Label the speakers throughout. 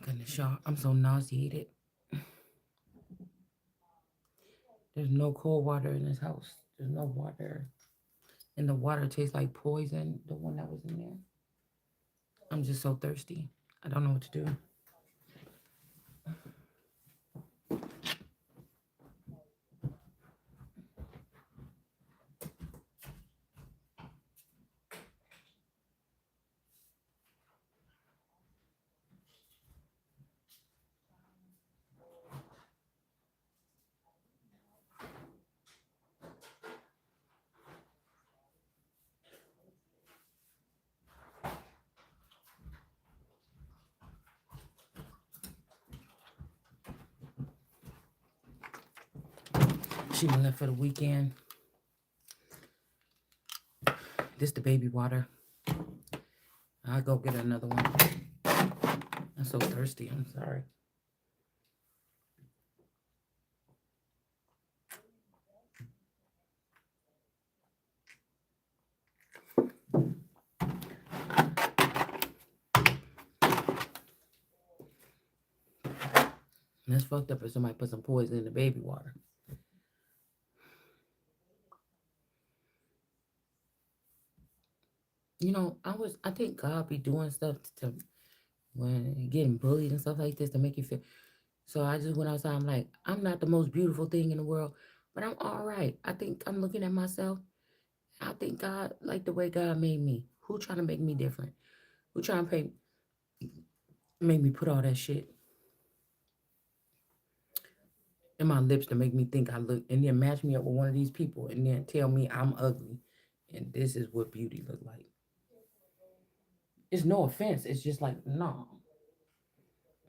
Speaker 1: goodness, y'all. I'm so nauseated. There's no cold water in this house. There's no water. And the water tastes like poison, the one that was in there. I'm just so thirsty. I don't know what to do. She done left for the weekend. This the baby water. I'll go get another one. I'm so thirsty. I'm sorry. And that's fucked up if somebody put some poison in the baby water. You know, I think God be doing stuff to when getting bullied and stuff like this to make you feel. So I just went outside. I'm like, I'm not the most beautiful thing in the world, but I'm all right. I think I'm looking at myself. I think God like the way God made me. Who trying to make me different? Who trying to make me put all that shit in my lips to make me think I look, and then match me up with one of these people, and then tell me I'm ugly, and this is what beauty look like. It's no offense. It's just like no.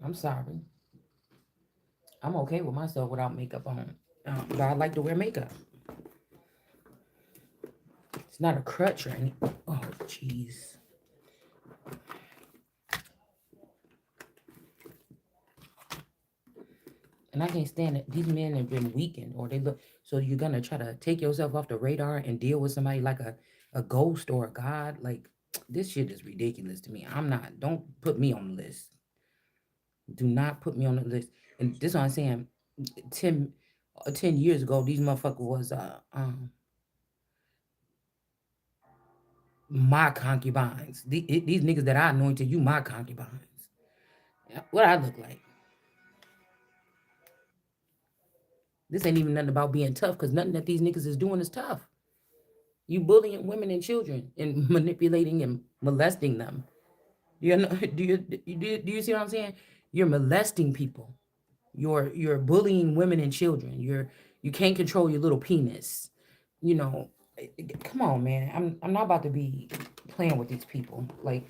Speaker 1: I'm sorry. I'm okay with myself without makeup on. But I like to wear makeup. It's not a crutch or anything. Oh, jeez. And I can't stand it. These men have been weakened, or they look. So you're gonna try to take yourself off the radar and deal with somebody like a ghost or a god. Like this shit is ridiculous to me. I'm not. Don't put me on the list. Do not put me on the list. And this is what I'm saying. 10, 10 years ago, these motherfuckers was my concubines. These niggas that I anointed, you my concubines. Yeah, what I look like. This ain't even nothing about being tough, because nothing that these niggas is doing is tough. You bullying women and children and manipulating and molesting them. You know, do you see what I'm saying? You're molesting people. You're bullying women and children. You can't control your little penis. You know, come on, man. I'm not about to be playing with these people. Like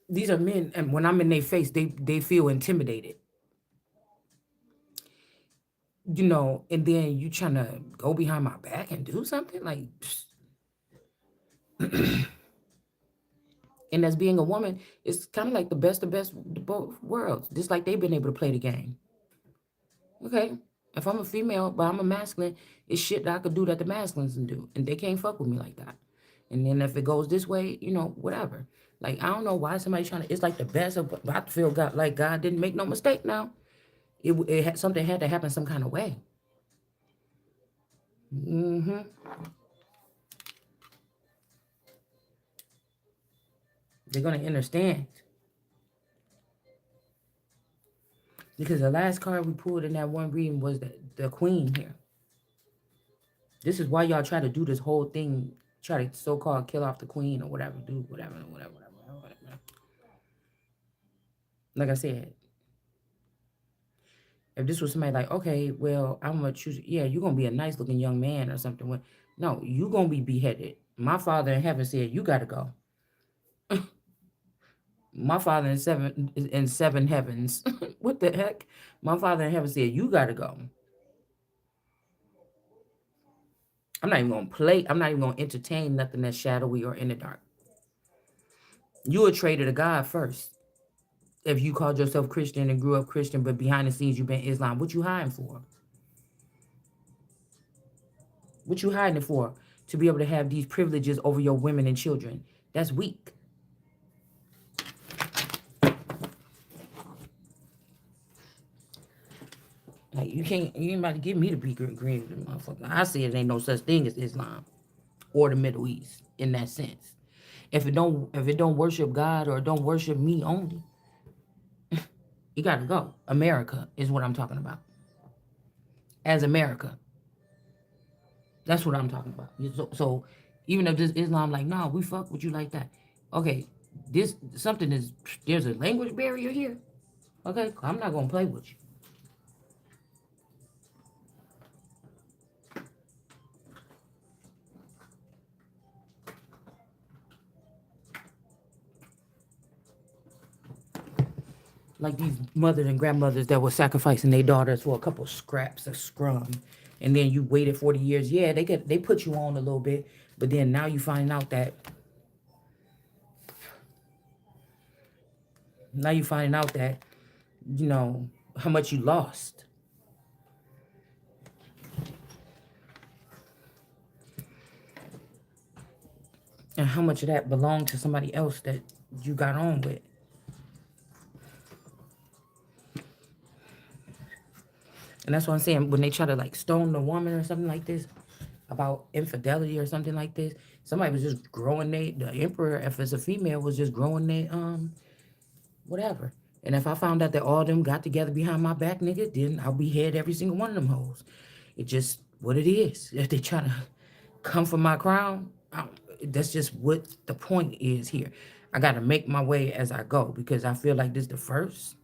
Speaker 1: these are men, and when I'm in their face, they feel intimidated. You know, and then you trying to go behind my back and do something like. And as being a woman, it's kind of like the best of both worlds. Just like they've been able to play the game. Okay, if I'm a female but I'm a masculine, it's shit that I could do that the masculines can do, and they can't fuck with me like that. And then if it goes this way, you know, whatever. Like I don't know why somebody trying to. It's like the best of. I feel God like God didn't make no mistake. Now it had, something had to happen some kind of way. Hmm. They're gonna understand because the last card we pulled in that one reading was the queen here. This is why y'all try to do this whole thing, try to so-called kill off the queen or whatever, do whatever. Like I said, if this was somebody like, okay, well, I'm gonna choose, yeah, you're gonna be a nice looking young man or something. No, you gonna be beheaded. My father in heaven said, you gotta go. My father in seven heavens. What the heck? My father in heaven said, you gotta go. I'm not even gonna play, I'm not even gonna entertain nothing that's shadowy or in the dark. You a traitor to God first. If you called yourself Christian and grew up Christian, but behind the scenes you've been Islam, what you hiding for? What you hiding it for? To be able to have these privileges over your women and children. That's weak. Like you ain't about to get me to be green with the motherfucker. I say it ain't no such thing as Islam or the Middle East in that sense. If it don't worship God or it don't worship me only, you gotta go. America is what I'm talking about. As America, that's what I'm talking about. So even if this Islam like, nah, we fuck with you like that. Okay, this something is there's a language barrier here. Okay, I'm not gonna play with you. Like these mothers and grandmothers that were sacrificing their daughters for a couple scraps of scrum, and then you waited 40 years. Yeah, they put you on a little bit, but then now you find out that now you find out that you know how much you lost and how much of that belonged to somebody else that you got on with. And that's what I'm saying. When they try to like stone the woman or something like this about infidelity or something like this, somebody was just growing the emperor, if it's a female, was just growing they whatever. And if I found out that all of them got together behind my back, nigga, then I'll behead every single one of them hoes. It just what it is. If they try to come for my crown, that's just what the point is here. I got to make my way as I go because I feel like this is the first.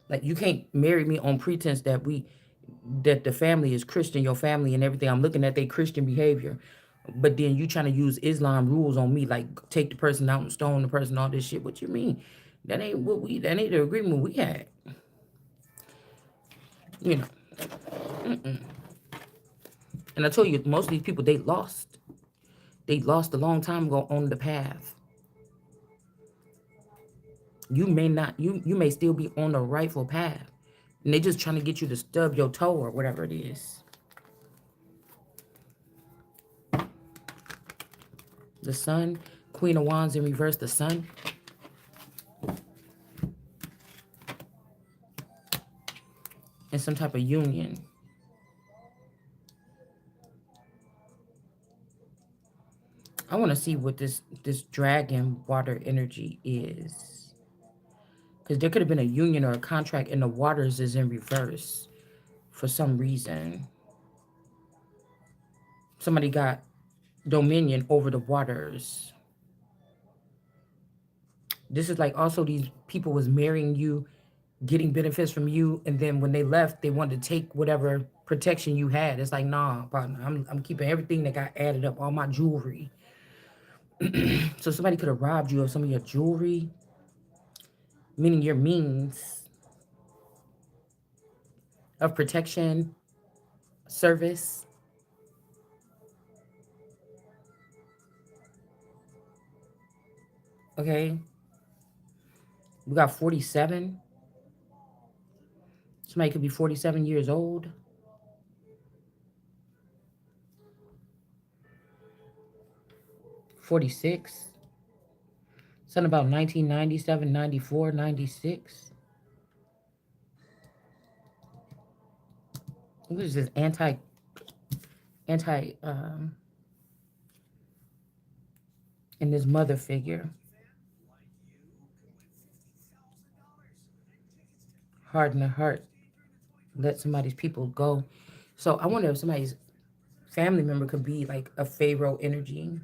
Speaker 1: Like you can't marry me on pretense that the family is Christian, your family and everything. I'm looking at their Christian behavior. But then you trying to use Islam rules on me, like take the person out and stone the person, all this shit. What you mean? That ain't the agreement we had. You know. And I told you, most of these people they lost. They lost a long time ago on the path. You may not you may still be on the rightful path. And they just trying to get you to stub your toe or whatever it is. The sun, Queen of Wands in reverse, the sun. And some type of union. I want to see what this dragon water energy is. Because there could have been a union or a contract and the waters is in reverse for some reason. Somebody got dominion over the waters. This is like also these people was marrying you, getting benefits from you, and then when they left, they wanted to take whatever protection you had. It's like, nah, partner, I'm keeping everything that got added up, all my jewelry. So somebody could have robbed you of some of your jewelry, meaning your means of protection, service. Okay, we got 47. Somebody could be 47 years old. 46. Something about 1997, 94, 96. What is this anti and this mother figure? Harden the heart. Let somebody's people go. So I wonder if somebody's family member could be like a Pharaoh energy.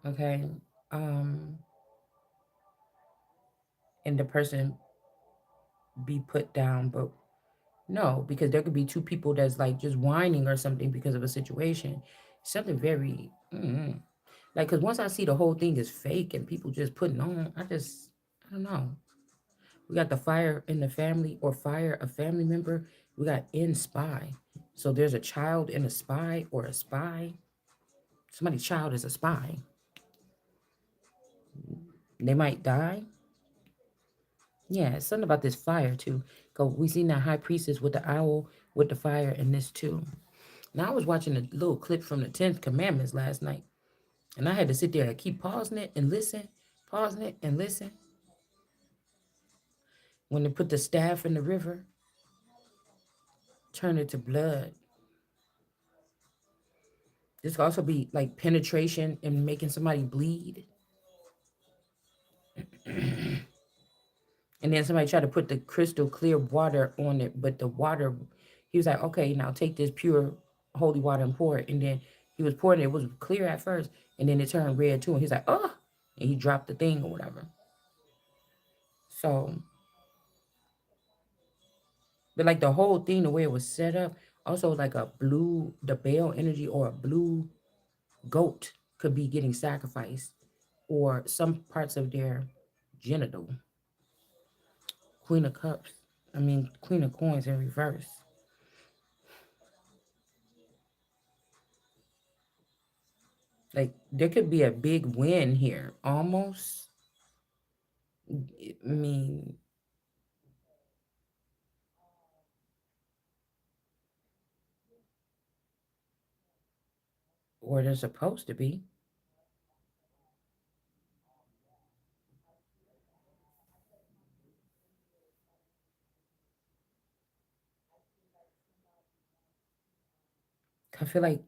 Speaker 1: Okay. Um, and the person be put down, but no, because there could be two people that's like just whining or something because of a situation. Something very like because once I see the whole thing is fake and people just putting on, I don't know. We got the fire in the family or fire a family member. We got in spy. So there's a child in a spy or a spy. Somebody's child is a spy. They might die. Yeah, it's something about this fire too. Cause we seen that high priestess with the owl with the fire and this too. Now I was watching a little clip from the 10th Commandments last night, and I had to sit there and keep pausing it and listen, pausing it and listen. When they put the staff in the river, turn it to blood. This could also be like penetration and making somebody bleed. And then somebody tried to put the crystal clear water on it, but the water, he was like, okay, now take this pure holy water and pour it. And then he was pouring it. It was clear at first, and then it turned red too. And he's like, oh, and he dropped the thing or whatever. So, but like the whole thing, the way it was set up, also like a blue, the Baal energy or a blue goat could be getting sacrificed, or some parts of their genital. Queen of Cups. I mean, Queen of Coins in reverse. Like there could be a big win here, almost. I mean, or they're supposed to be. I feel like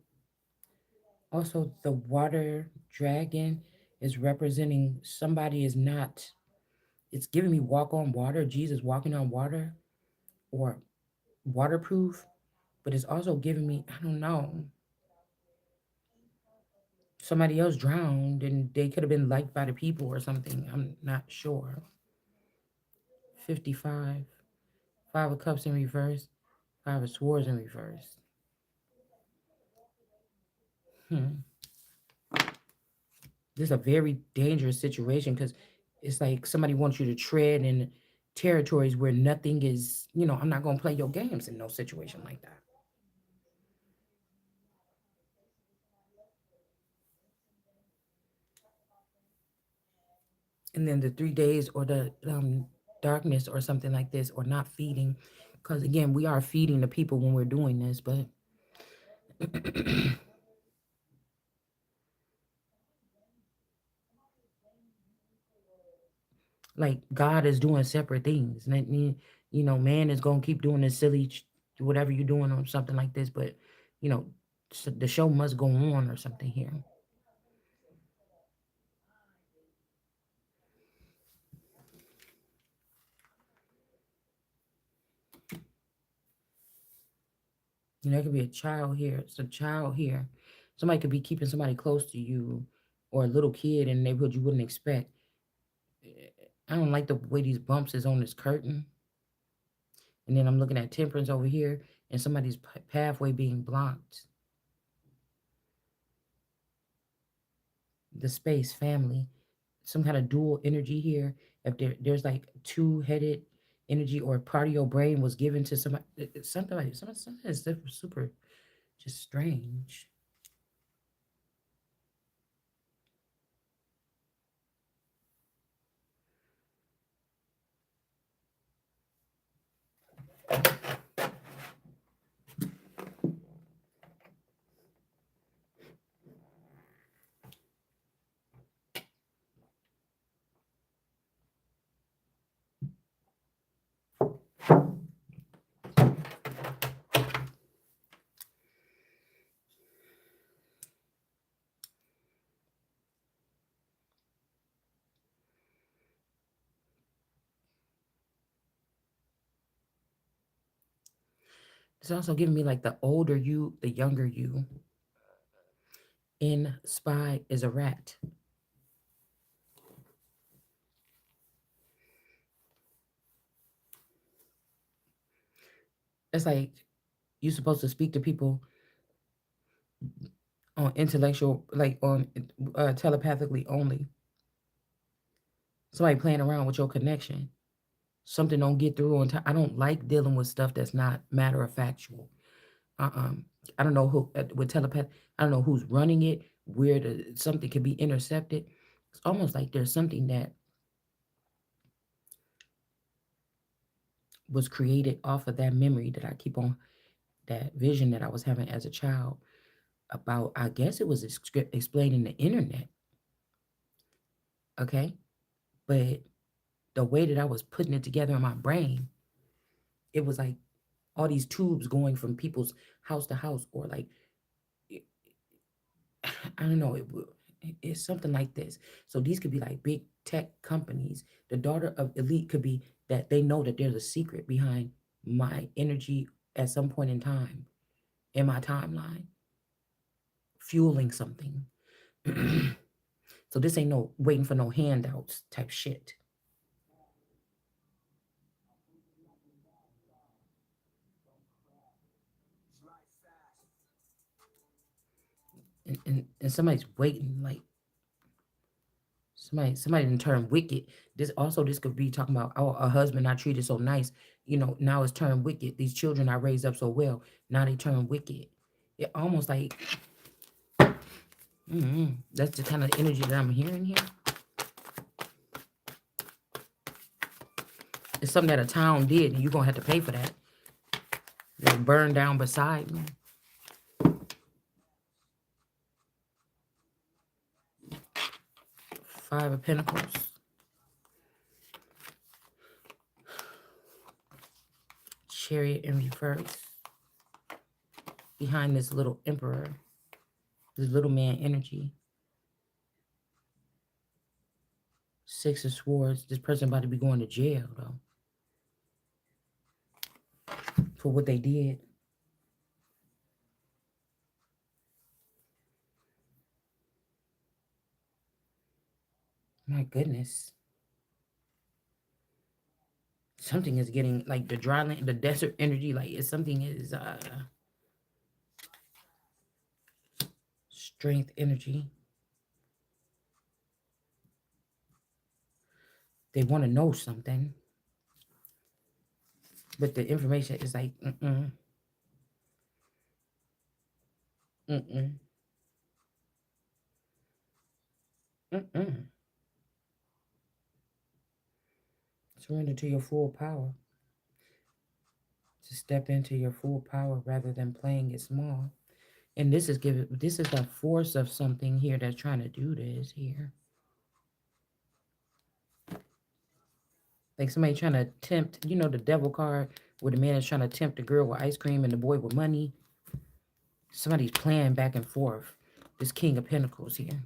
Speaker 1: also the water dragon is representing somebody is not. It's giving me walk on water, Jesus walking on water, or waterproof, but it's also giving me, I don't know, somebody else drowned and they could have been liked by the people or something. I'm not sure. 55. Five of Cups in reverse. Five of Swords in reverse. Hmm. This is a very dangerous situation because it's like somebody wants you to tread in territories where nothing is, I'm not going to play your games in no situation like that. And then the 3 days or the darkness or something like this, or not feeding. Because again, we are feeding the people when we're doing this, but like God is doing separate things. And that mean, man is gonna keep doing this silly whatever you're doing or something like this, but you know, the show must go on or something here. There could be a child here. It's a child here. Somebody could be keeping somebody close to you, or a little kid in the neighborhood you wouldn't expect. I don't like the way these bumps is on this curtain. And then I'm looking at temperance over here and somebody's pathway being blocked. The space, family, some kind of dual energy here. If there's like two-headed energy, or part of your brain was given to somebody, something is super just strange. It's also giving me like the older you, the younger you. In Spy is a rat. It's like you're supposed to speak to people on intellectual, like on telepathically only. Somebody playing around with your connection. Something don't get through on time. I don't like dealing with stuff that's not matter of factual. Uh-uh. I don't know who with telepath. I don't know who's running it. Where something can be intercepted. It's almost like there's something that was created off of that memory that I keep on. that vision that I was having as a child about, I guess it was explaining the internet, okay? But the way that I was putting it together in my brain, it was like all these tubes going from people's house to house, or like, I don't know, it's something like this. So these could be like big tech companies. The daughter of elite could be that they know that there's a secret behind my energy at some point in time in my timeline, fueling something. So this ain't no waiting for no handouts type shit. And somebody's waiting, like somebody didn't turn wicked. This could be talking about, oh, a husband I treated so nice, now it's turned wicked. These children I raised up so well, now they turn wicked. It almost like, that's the kind of energy that I'm hearing here. It's something that a town did, and you're gonna have to pay for that. They burned down beside me. Five of Pentacles. Chariot in reverse. Behind this little emperor. This little man energy. Six of Swords. This person about to be going to jail, though. For what they did. My goodness. Something is getting, like, the dry land, the desert energy, like, something is, strength energy. They want to know something. But the information is like, mm-mm. Mm-mm. Mm-mm. Surrender to your full power. To step into your full power rather than playing it small. And this is a force of something here that's trying to do this here. Like somebody trying to tempt, the devil card where the man is trying to tempt the girl with ice cream and the boy with money. Somebody's playing back and forth. This King of Pentacles here.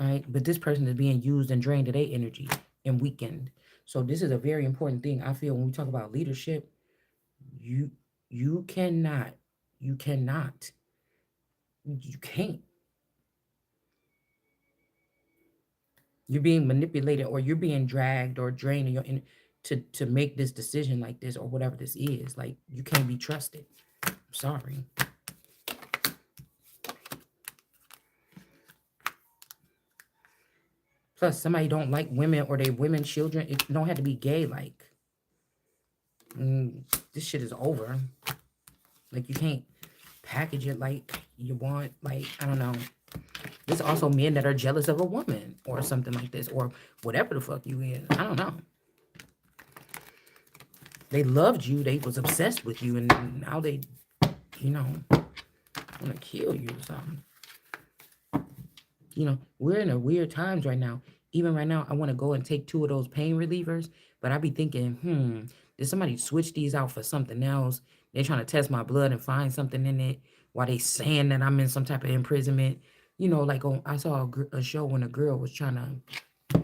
Speaker 1: All right, but this person is being used and drained of their energy and weakened. So this is a very important thing. I feel when we talk about leadership, you you cannot, you cannot, you can't. You're being manipulated, or you're being dragged or drained to make this decision like this, or whatever this is. Like, you can't be trusted. I'm sorry. Plus, somebody don't like women, or they women children. It don't have to be gay. Like, this shit is over. Like, you can't package it like you want. Like, I don't know. There's also men that are jealous of a woman or something like this, or whatever the fuck you is. I don't know. They loved you. They was obsessed with you, and now they, want to kill you or something. We're in a weird times right now. Even right now, I want to go and take 2 of those pain relievers, but I be thinking, did somebody switch these out for something else? They're trying to test my blood and find something in it while they saying that I'm in some type of imprisonment. Like I saw a show when a girl was trying to,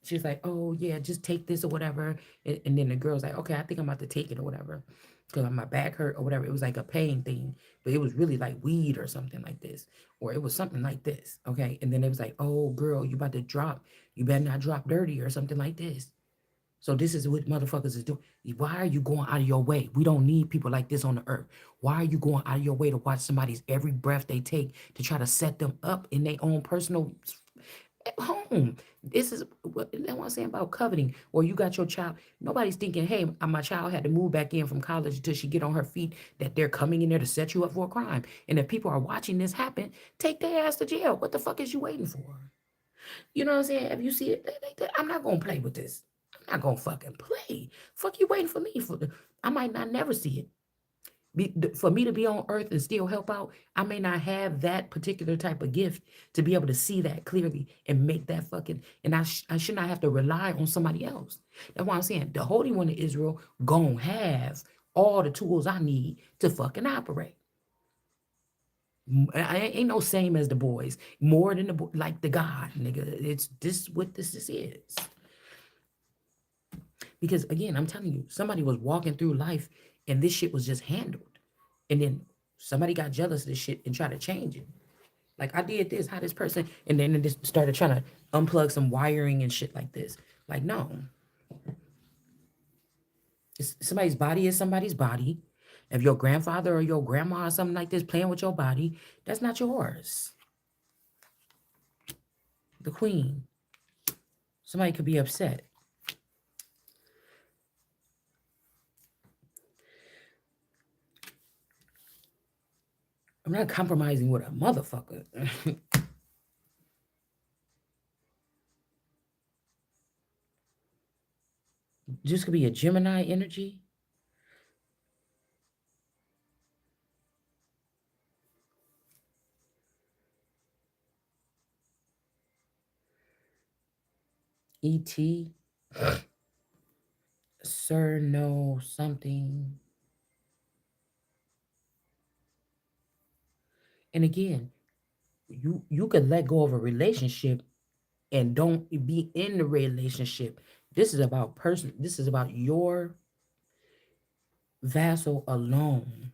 Speaker 1: she's like, oh yeah, just take this or whatever. And then the girl's like, okay, I think I'm about to take it or whatever. Because my back hurt or whatever. It was like a pain thing. But it was really like weed or something like this. Or it was something like this. Okay. And then it was like, oh girl, you about to drop. You better not drop dirty or something like this. So this is what motherfuckers is doing. Why are you going out of your way? We don't need people like this on the earth. Why are you going out of your way to watch somebody's every breath they take to try to set them up in their own personal at home? This is what I'm saying about coveting. Or you got your child. Nobody's thinking, hey, my child had to move back in from college until she get on her feet, that they're coming in there to set you up for a crime. And if people are watching this happen, take their ass to jail. What the fuck is you waiting for? You know what I'm saying? If you see it, I'm not going to play with this. not gonna fucking play. Fuck you waiting for me for the, I might not never see it. For me to be on earth and still help out, I may not have that particular type of gift to be able to see that clearly and make that fucking, and I should not have to rely on somebody else. That's why I'm saying the Holy One of Israel gonna have all the tools I need to fucking operate. I ain't no same as the boys. More than the like the God, nigga. It's this what this is. Because again, I'm telling you, somebody was walking through life and this shit was just handled. And then somebody got jealous of this shit and tried to change it. Like I did this, how this person, and then it just started trying to unplug some wiring and shit like this. Like, no. Somebody's body is somebody's body. If your grandfather or your grandma or something like this playing with your body, that's not yours. The queen. Somebody could be upset. I'm not compromising with a motherfucker. This could be a Gemini energy. ET. Sir, no, something. And again, you could let go of a relationship and don't be in the relationship. This is about person. This is about your vassal alone.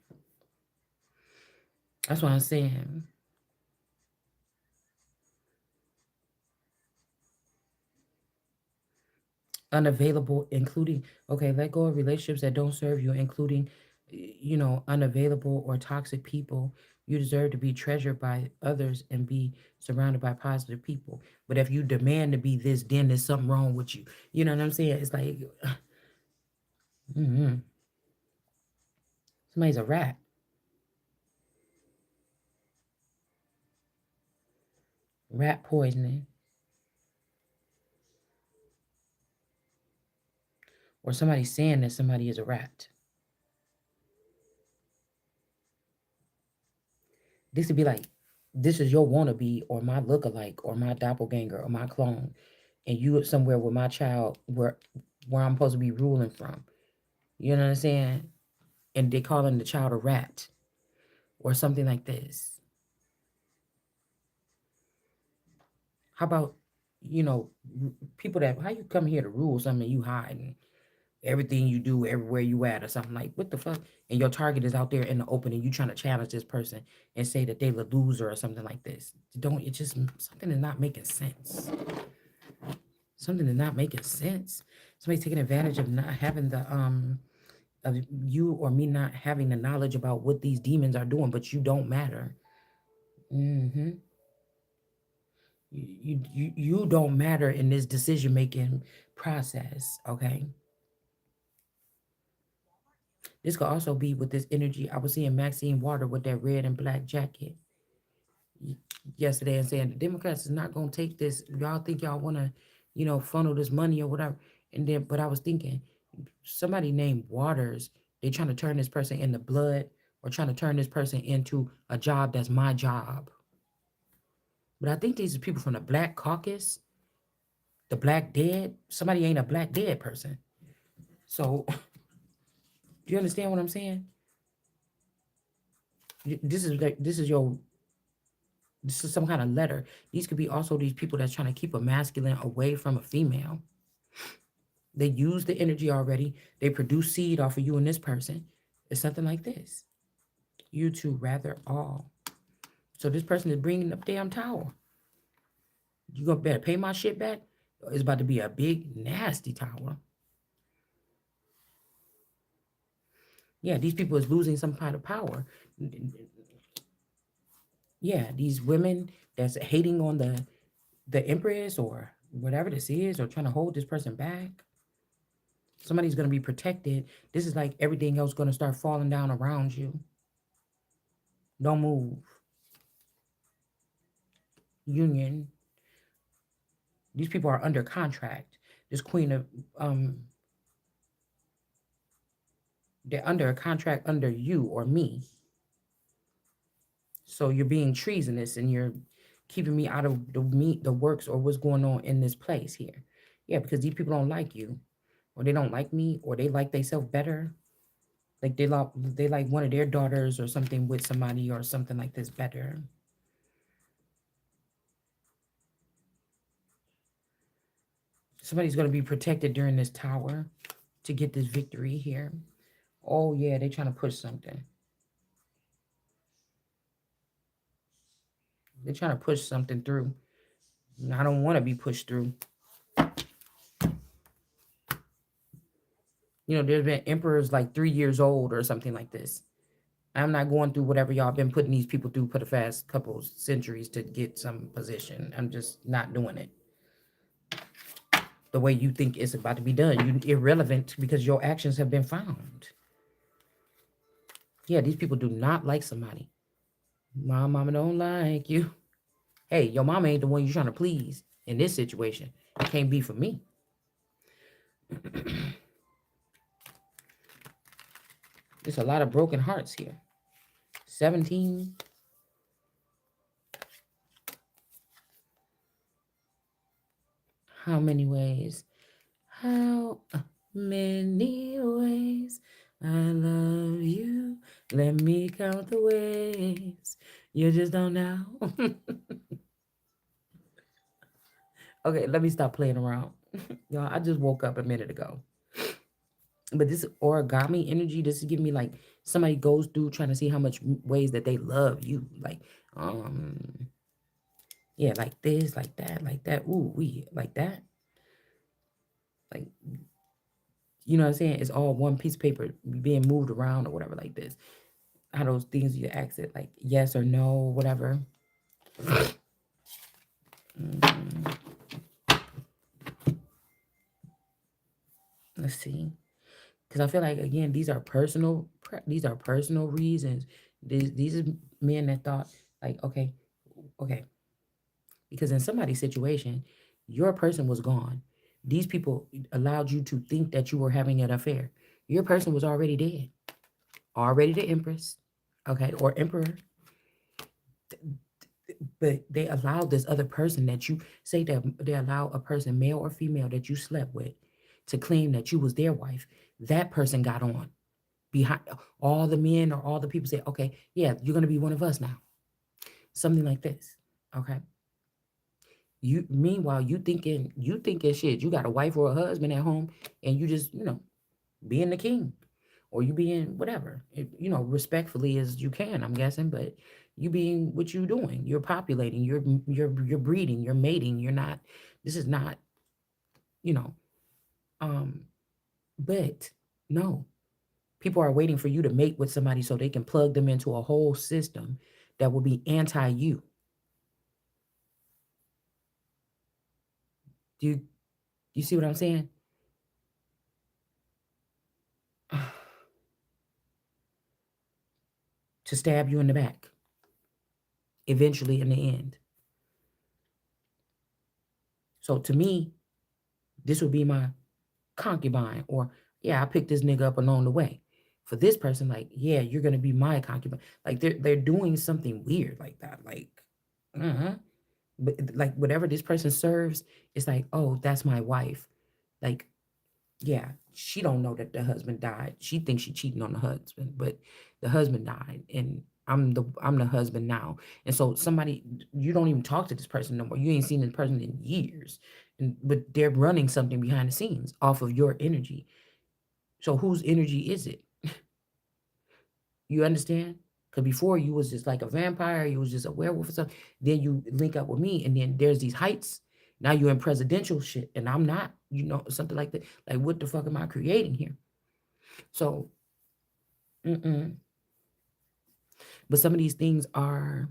Speaker 1: That's what I'm saying. Unavailable, including, okay, let go of relationships that don't serve you, including, unavailable or toxic people. You deserve to be treasured by others and be surrounded by positive people. But if you demand to be this, then there's something wrong with you. You know what I'm saying? It's like, mm-hmm. Somebody's a rat. Rat poisoning. Or somebody saying that somebody is a rat. This would be like, this is your wannabe or my lookalike or my doppelganger or my clone, and you somewhere with my child where I'm supposed to be ruling from. You know what I'm saying? And they calling the child a rat or something like this. How about, you know, people that how you come here to rule something you hiding everything you do everywhere you at or something like what the fuck? And your target is out there in the open and you trying to challenge this person and say that they the loser or something like this. Don't it just something is not making sense. Something is not making sense. Somebody taking advantage of not having the of you or me not having the knowledge about what these demons are doing, but you don't matter. Mm-hmm. You don't matter in this decision making process. Okay. This could also be with this energy. I was seeing Maxine Water with that red and black jacket yesterday and saying the Democrats is not going to take this. Y'all think y'all want to, funnel this money or whatever. And then, but I was thinking, somebody named Waters, they trying to turn this person into blood or trying to turn this person into a job that's my job. But I think these are people from the Black Caucus, the Black Dead. Somebody ain't a Black Dead person. So, do you understand what I'm saying? This is like this is some kind of letter. These could be also these people that's trying to keep a masculine away from a female. They use the energy already. They produce seed off of you and this person. It's something like this. You two rather all. So this person is bringing up damn tower. You gonna better pay my shit back. It's about to be a big nasty tower. Yeah, these people is losing some kind of power. Yeah, these women that's hating on the empress or whatever this is, or trying to hold this person back. Somebody's going to be protected. This is like everything else going to start falling down around you. Don't move. Union. These people are under contract. this queen of they're under a contract under you or me. So you're being treasonous and you're keeping me out of the works or what's going on in this place here. Yeah, because these people don't like you, or they don't like me, or they like themselves better. Like they like one of their daughters or something with somebody or something like this better. Somebody's gonna be protected during this tower to get this victory here. Oh yeah, they trying to push something. They're trying to push something through. And I don't want to be pushed through. There's been emperors like 3 years old or something like this. I'm not going through whatever y'all been putting these people through for the past couple centuries to get some position. I'm just not doing it the way you think it's about to be done. You irrelevant because your actions have been found. Yeah, these people do not like somebody. My mama don't like you. Hey, your mama ain't the one you're trying to please in this situation. It can't be for me. There's a lot of broken hearts here. 17. How many ways? How many ways I love you? Let me count the ways. You just don't know. Okay, let me stop playing around. Y'all, I just woke up a minute ago. But this origami energy, this is giving me like somebody goes through trying to see how much ways that they love you. Like, yeah, like this, like that, like that. Ooh, we like that. Like, you know what I'm saying? It's all one piece of paper being moved around or whatever, like this. How those things you ask it, like yes or no, whatever. Let's see. Because I feel like again, these are personal reasons. These are men that thought like, okay, because in somebody's situation, your person was gone. These people allowed you to think that you were having an affair. Your person was already dead, already the empress, okay, or emperor. But they allowed this other person that you say that they allow a person, male or female, that you slept with, to claim that you was their wife. That person got on behind all the men or all the people say, okay, yeah, you're gonna be one of us now. Something like this, okay. You meanwhile you thinking shit. You got a wife or a husband at home, and you just being the king, or you being whatever, respectfully as you can. I'm guessing, but you being what you doing. You're populating. You're breeding. You're mating. You're not. This is not. You know. Um. But no, people are waiting for you to mate with somebody so they can plug them into a whole system that will be anti you. Do you see what I'm saying? To stab you in the back eventually in the end. So to me, this would be my concubine, or yeah, I picked this nigga up along the way. For this person, like, yeah, you're gonna be my concubine. Like they're doing something weird like that. Like, uh-huh. But like whatever this person serves, it's like, oh, that's my wife. Like, yeah, she don't know that the husband died. She thinks she cheating on the husband, but the husband died, and I'm the husband now. And so somebody, you don't even talk to this person no more. You ain't seen this person in years, but they're running something behind the scenes off of your energy. So whose energy is it? You understand? Because before you was just like a vampire, you was just a werewolf or something. Then you link up with me, and then there's these heights. Now you're in presidential shit, and I'm not. Something like that. Like, what the fuck am I creating here? So, mm-mm. But some of these things are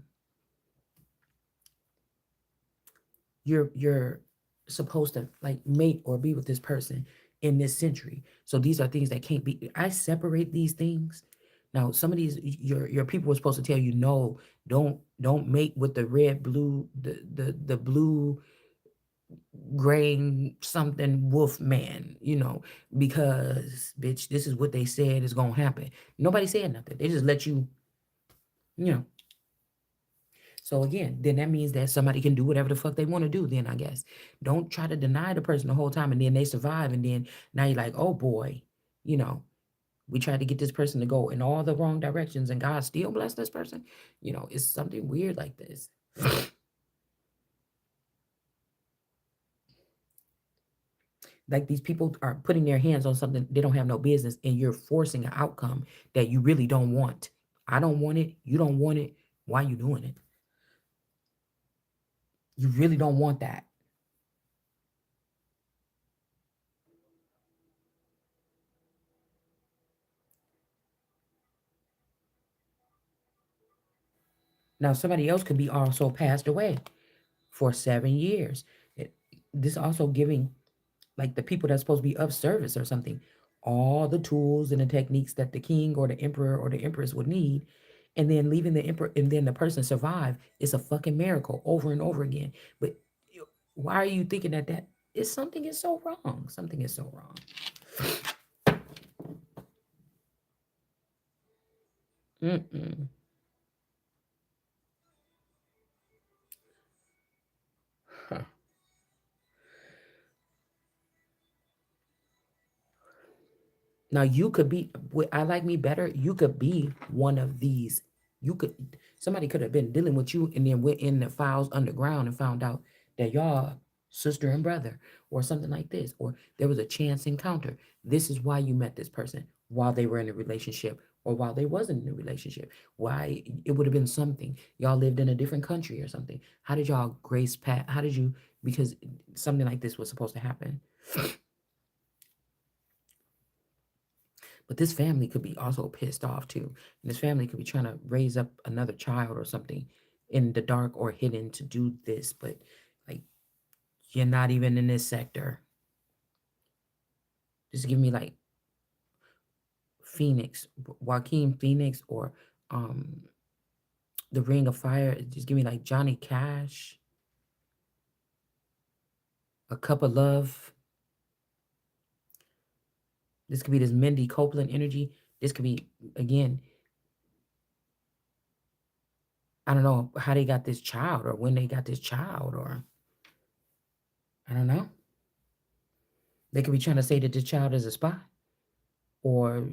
Speaker 1: you're supposed to like mate or be with this person in this century. So these are things that can't be. I separate these things. Now, some of these your people were supposed to tell you no, don't mate with the red, blue, the blue gray something wolf man, because bitch, this is what they said is gonna happen. Nobody said nothing. They just let you know. So again, then that means that somebody can do whatever the fuck they want to do. Then I guess don't try to deny the person the whole time, and then they survive, and then now you're like, oh boy, you know, we tried to get this person to go in all the wrong directions, and God still blessed this person. It's something weird like this. Like these people are putting their hands on something they don't have no business, and you're forcing an outcome that you really don't want. I don't want it. You don't want it. Why are you doing it? You really don't want that. Now, somebody else could be also passed away for 7 years. It, this also giving like the people that's supposed to be of service or something all the tools and the techniques that the king or the emperor or the empress would need, and then leaving the emperor and then the person survive. It's a fucking miracle over and over again. But why are you thinking that is something is so wrong? Something is so wrong. Mm-mm. Huh. Now you could be. I like me better. You could be one of these. You could. Somebody could have been dealing with you and then went in the files underground and found out that y'all sister and brother or something like this, or there was a chance encounter. This is why you met this person while they were in a relationship or while they wasn't in a relationship. Why it would have been something. Y'all lived in a different country or something. How did y'all grace pat? How did you? Because something like this was supposed to happen. But this family could be also pissed off too. And this family could be trying to raise up another child or something in the dark or hidden to do this. But like, you're not even in this sector. Just give me like Phoenix, Joaquin Phoenix, or um the Ring of Fire. Just give me like Johnny Cash, A Cup of Love. This could be this Mindy Copeland energy. This could be again, I don't know how they got this child or when they got this child, or I don't know. They could be trying to say that this child is a spy, or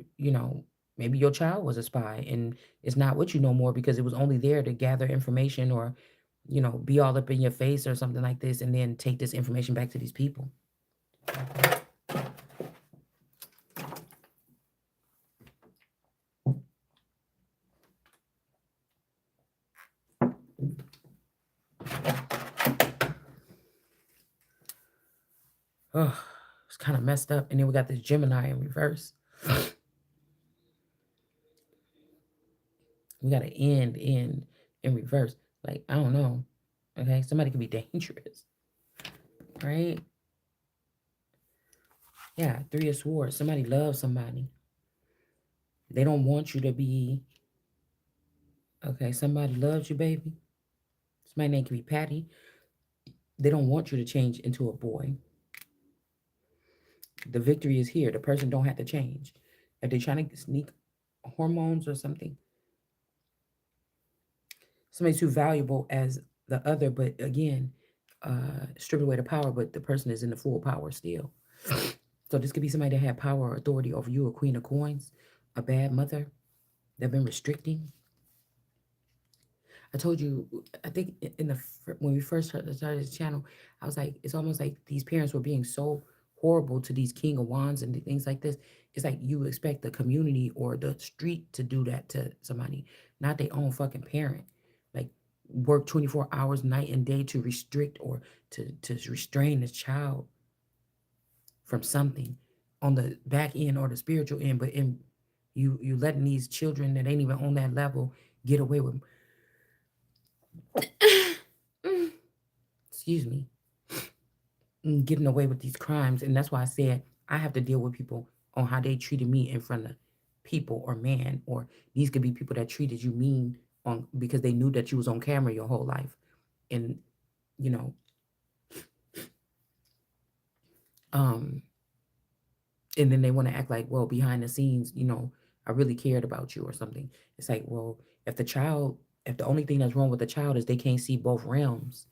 Speaker 1: maybe your child was a spy and it's not with you no more because it was only there to gather information, or be all up in your face or something like this, and then take this information back to these people. Oh, it's kind of messed up. And then we got this Gemini in reverse. We got an in reverse. Like, I don't know. Okay, somebody could be dangerous, right? Yeah, Three of Swords. Somebody loves somebody. They don't want you to be. Okay, somebody loves you, baby. Somebody name could be Patty. They don't want you to change into a boy. The victory is here. The person don't have to change. If they're trying to sneak hormones or something, somebody's too valuable as the other, but again, strip away the power, but the person is in the full power still. So this could be somebody that had power or authority over you, a queen of coins, a bad mother. They've been restricting. I told you, I think in when we first started this channel, I was like, it's almost like these parents were being so horrible to these King of Wands and things like this. It's like you expect the community or the street to do that to somebody, not their own fucking parent. Like work 24 hours night and day to restrict or to restrain this child from something on the back end or the spiritual end, but in you letting these children that ain't even on that level get away with excuse me, getting away with these crimes. And that's why I said I have to deal with people on how they treated me in front of people or man, or these could be people that treated you mean on because they knew that you was on camera your whole life. And you know, Um, and then they want to act like, well, behind the scenes, I really cared about you or something. It's like, well, if the child, if the only thing that's wrong with the child is they can't see both realms,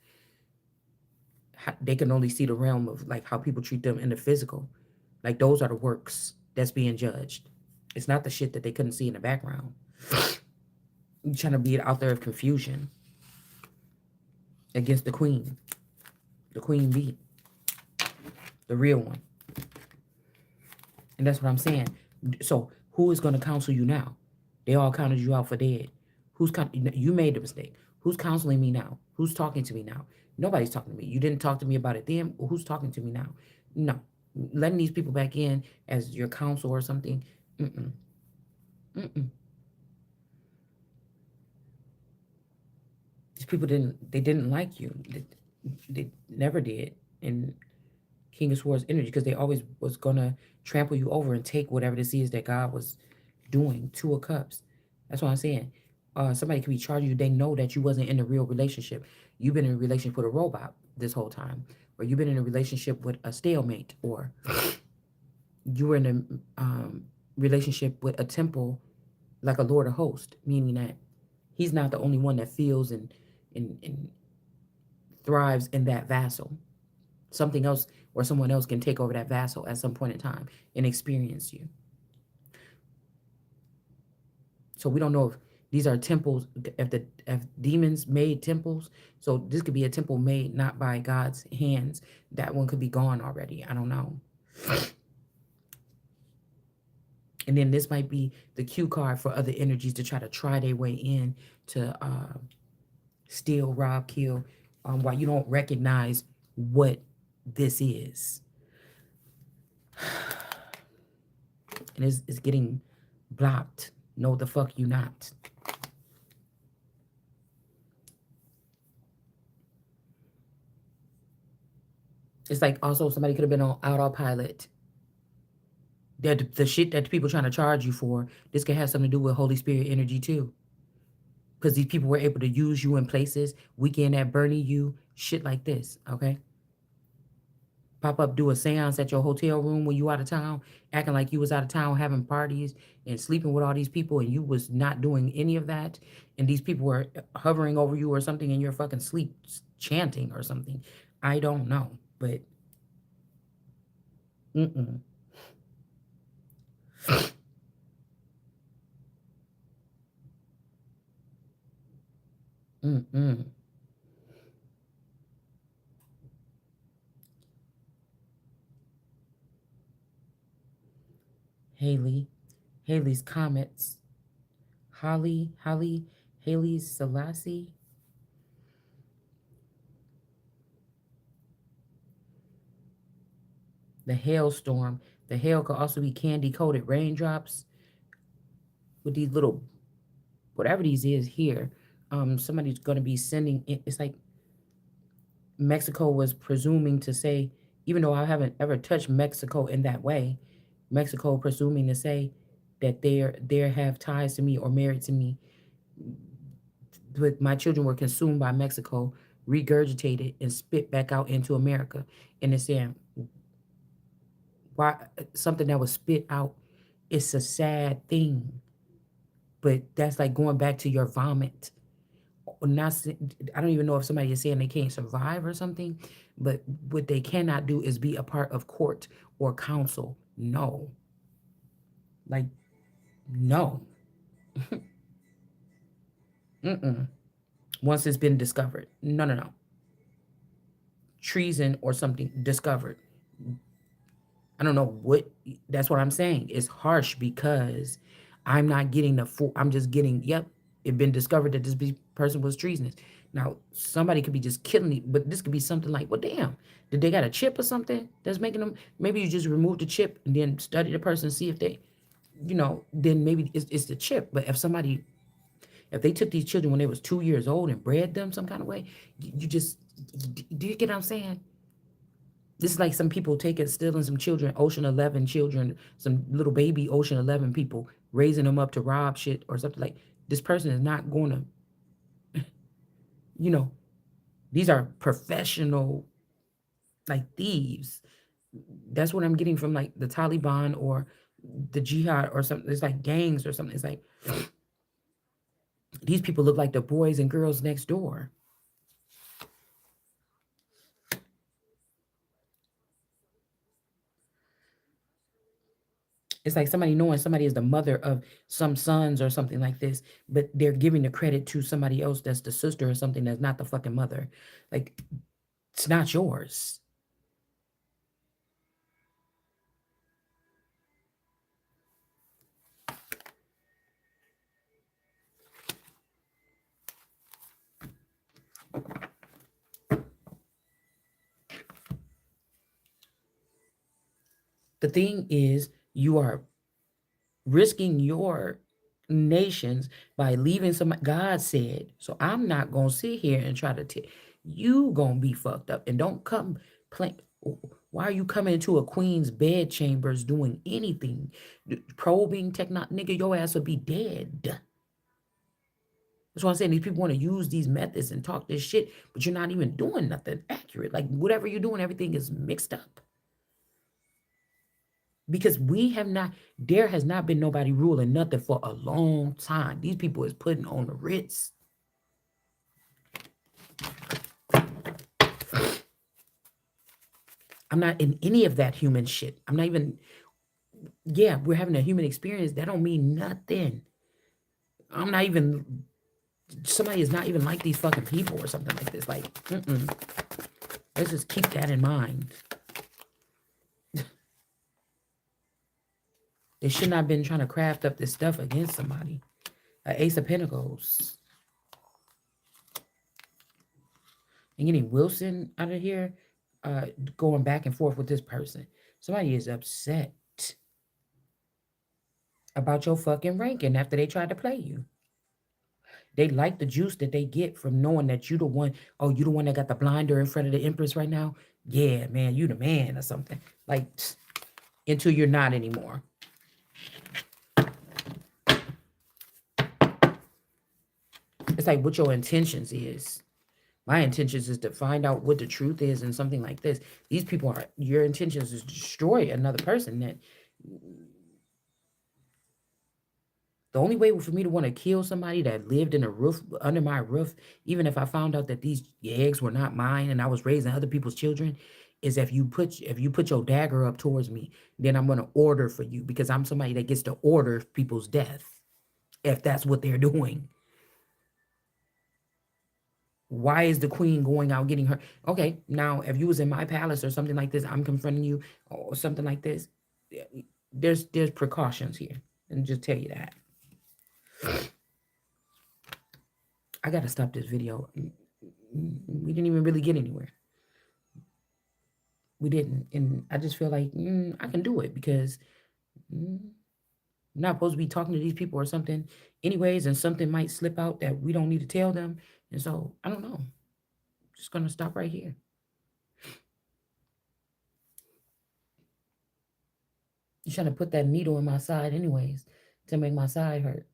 Speaker 1: they can only see the realm of like how people treat them in the physical. Like those are the works that's being judged. It's not the shit that they couldn't see in the background. You're trying to be out there of confusion against the queen bee, the real one. And that's what I'm saying. So who is going to counsel you now? They all counted you out for dead. You made the mistake. Who's counseling me now? Who's talking to me now? Nobody's talking to me. You didn't talk to me about it then. Who's talking to me now? No. Letting these people back in as your counsel or something. Mm-mm. Mm-mm. These people didn't like you. They never did in King of Swords energy because they always was gonna trample you over and take whatever this is that God was doing. Two of Cups. That's what I'm saying. Somebody could be charging you. They know that you wasn't in a real relationship. You've been in a relationship with a robot this whole time, or you've been in a relationship with a stalemate, or you were in a relationship with a temple like a Lord of Hosts, meaning that he's not the only one that feels and thrives in that vassal. Something else or someone else can take over that vassal at some point in time and experience you. So we don't know if these are temples, if demons made temples. So this could be a temple made not by God's hands. That one could be gone already. I don't know. And then this might be the cue card for other energies to try their way in to steal, rob, kill, while you don't recognize what this is. And it's getting blocked. No, the fuck you not. It's like also somebody could have been on autopilot. That the shit that the people trying to charge you for, this could have something to do with Holy Spirit energy too. Because these people were able to use you in places, weekend at Bernie you, shit like this, okay? Pop up, do a seance at your hotel room when you out of town, acting like you was out of town having parties and sleeping with all these people and you was not doing any of that. And these people were hovering over you or something in your fucking sleep, chanting or something. I don't know, but mm-mm, mm-mm. Haley, Haley's comments. Haley Selassie. The hailstorm. The hail could also be candy coated raindrops with these little whatever these is here. Somebody's gonna be sending it. It's like Mexico was presuming to say, even though I haven't ever touched Mexico in that way, Mexico presuming to say that they have ties to me or married to me, but my children were consumed by Mexico, regurgitated and spit back out into America. And it's saying why something that was spit out, it's a sad thing, but that's like going back to your vomit. Not, I don't even know if somebody is saying they can't survive or something, but what they cannot do is be a part of court or council. No, like no. Mm-mm. Once it's been discovered, no. Treason or something discovered. I don't know what. That's what I'm saying. It's harsh because I'm not getting the full. I'm just getting. Yep, it been discovered that this person was treasonous. Now somebody could be just killing me, but this could be something like, well, damn, did they got a chip or something that's making them? Maybe you just remove the chip and then study the person, see if they, then maybe it's the chip. But if they took these children when they was 2 years old and bred them some kind of way, you just, do you get what I'm saying? This is like some people taking, stealing some children, Ocean 11 children, some little baby Ocean 11 people, raising them up to rob shit or something like. This person is not going to, you know, these are professional, like thieves That's what I'm getting from like the Taliban or the jihad or something. It's like gangs or something. It's like these people look like the boys and girls next door. It's like somebody knowing somebody is the mother of some sons or something like this, but they're giving the credit to somebody else that's the sister or something that's not the fucking mother. Like, it's not yours. The thing is, you are risking your nations by leaving some. God said, so I'm not gonna sit here and try to you gonna be fucked up and don't come play. Why are you coming into a queen's bed chambers doing anything, probing nigga, your ass will be dead. That's what I'm saying. These people want to use these methods and talk this shit, but you're not even doing nothing accurate. Like whatever you're doing, everything is mixed up. Because there has not been nobody ruling nothing for a long time. These people is putting on the Ritz. I'm not in any of that human shit. I'm not even, yeah, we're having a human experience. That don't mean nothing. I'm not even, somebody is not even like these fucking people or something like this. Like, let's just keep that in mind. They should not have been trying to craft up this stuff against somebody. An Ace of Pentacles. And getting Wilson out of here, going back and forth with this person. Somebody is upset about your fucking ranking after they tried to play you. They like the juice that they get from knowing that you the one, oh, you the one that got the blinder in front of the Empress right now? Yeah, man, you the man or something. Like, until you're not anymore. It's like what your intentions is. My intentions is to find out what the truth is and something like this. These people are, your intentions is to destroy another person. That the only way for me to want to kill somebody that lived in a roof, under my roof, even if I found out that these eggs were not mine and I was raising other people's children, is if you put your dagger up towards me, then I'm going to order for you, because I'm somebody that gets to order people's death if that's what they're doing. Why is the queen going out getting her? Okay, now if you was in my palace or something like this, I'm confronting you or something like this. There's precautions here, and just tell you that. I gotta stop this video. We didn't even really get anywhere. We didn't, and I just feel like I can do it because I'm not supposed to be talking to these people or something, anyways, and something might slip out that we don't need to tell them, and so I don't know. I'm just gonna stop right here. You're trying to put that needle in my side, anyways, to make my side hurt.